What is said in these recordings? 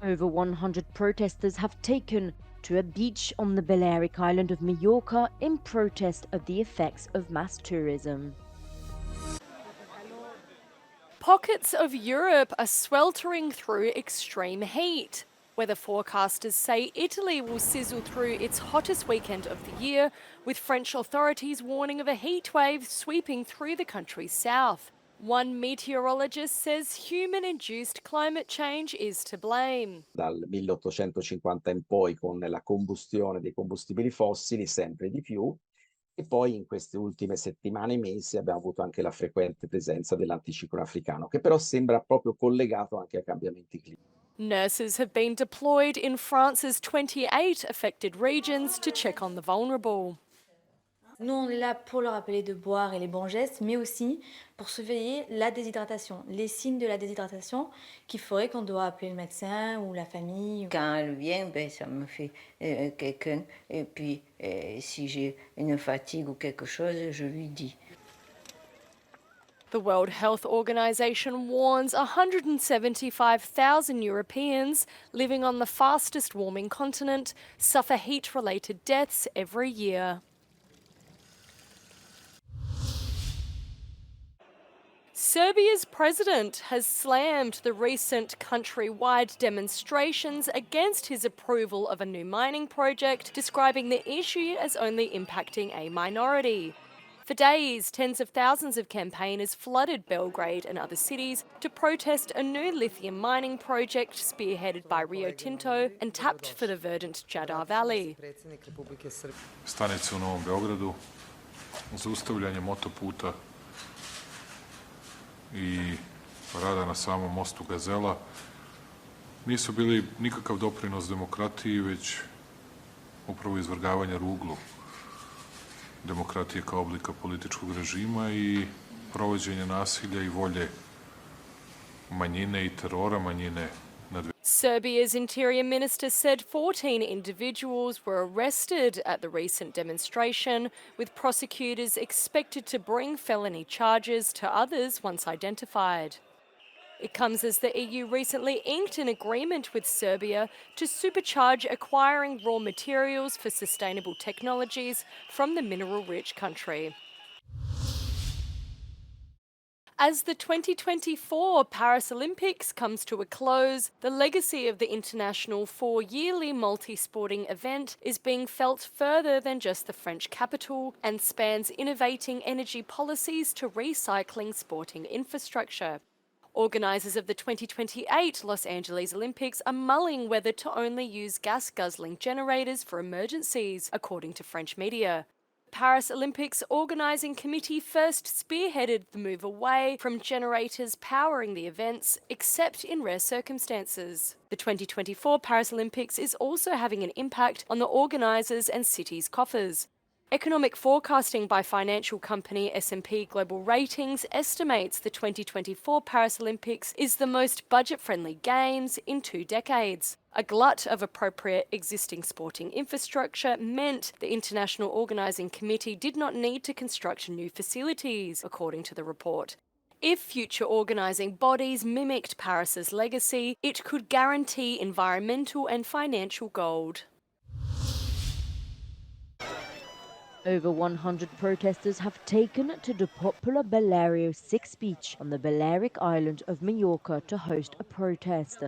Over 100 protesters have taken to a beach on the Balearic island of Majorca in protest of the effects of mass tourism. Pockets of Europe are sweltering through extreme heat. Weather forecasters say Italy will sizzle through its hottest weekend of the year, with French authorities warning of a heat wave sweeping through the country's south. One meteorologist says human-induced climate change is to blame. Dal 1850 in poi, con la combustione dei combustibili fossili sempre di più, e poi in queste ultime settimane e mesi abbiamo avuto anche la frequente presenza dell'anticiclone africano, che però sembra proprio collegato anche ai cambiamenti climatici. Nurses have been deployed in France's 28 affected regions to check on the vulnerable. Nous, on est là pour leur rappeler de boire et les bons gestes, mais aussi pour surveiller la déshydratation, les signes de la déshydratation qu'il faudrait qu'on doit appeler le médecin ou la famille. Quand elle vient, ben, ça me fait quelqu'un. Et puis, si j'ai une fatigue ou quelque chose, je lui dis. The World Health Organization warns 175,000 Europeans living on the fastest warming continent suffer heat-related deaths every year. Serbia's president has slammed the recent countrywide demonstrations against his approval of a new mining project, describing the issue as only impacting a minority. For days, tens of thousands of campaigners flooded Belgrade and other cities to protest a new lithium mining project spearheaded by Rio Tinto and tapped for the verdant Jadar Valley. Stanice u Novom Beogradu, zaustavljanje motoputa i rada na samom mostu Gazela nisu bili nikakav doprinos demokratiji, već upravo izvrgavanje ruglu demokratije kao oblika političkog režima i provođenje nasilja i volje manjine i terora manjine nad. Serbia's interior minister said 14 individuals were arrested at the recent demonstration, with prosecutors expected to bring felony charges to others once identified. It comes as the EU recently inked an agreement with Serbia to supercharge acquiring raw materials for sustainable technologies from the mineral-rich country. As the 2024 Paris Olympics comes to a close, the legacy of the international four-yearly multi-sporting event is being felt further than just the French capital and spans innovating energy policies to recycling sporting infrastructure. Organisers of the 2028 Los Angeles Olympics are mulling whether to only use gas-guzzling generators for emergencies, according to French media. The Paris Olympics Organising Committee first spearheaded the move away from generators powering the events, except in rare circumstances. The 2024 Paris Olympics is also having an impact on the organisers and cities' coffers. Economic forecasting by financial company S&P Global Ratings estimates the 2024 Paris Olympics is the most budget-friendly Games in 2 decades. A glut of appropriate existing sporting infrastructure meant the International Organising Committee did not need to construct new facilities, according to the report. If future organising bodies mimicked Paris's legacy, it could guarantee environmental and financial gold. Over 100 protesters have taken to the popular Baleario 6 beach on the Balearic island of Majorca to host a protest.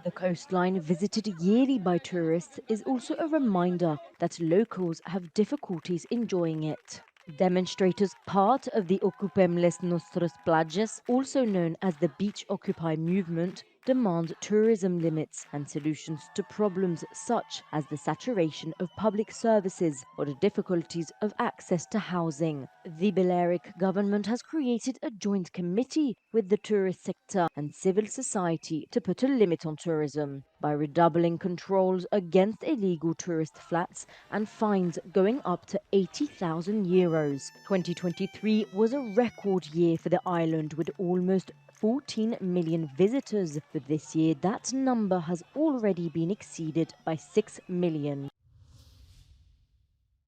The coastline, visited yearly by tourists, is also a reminder that locals have difficulties enjoying it. Demonstrators, part of the Ocupem les Nostres Plages, also known as the Beach Occupy movement, demand tourism limits and solutions to problems such as the saturation of public services or the difficulties of access to housing. The Balearic government has created a joint committee with the tourist sector and civil society to put a limit on tourism by redoubling controls against illegal tourist flats and fines going up to €80,000. 2023 was a record year for the island with almost 14 million visitors, but this year that number has already been exceeded by 6 million.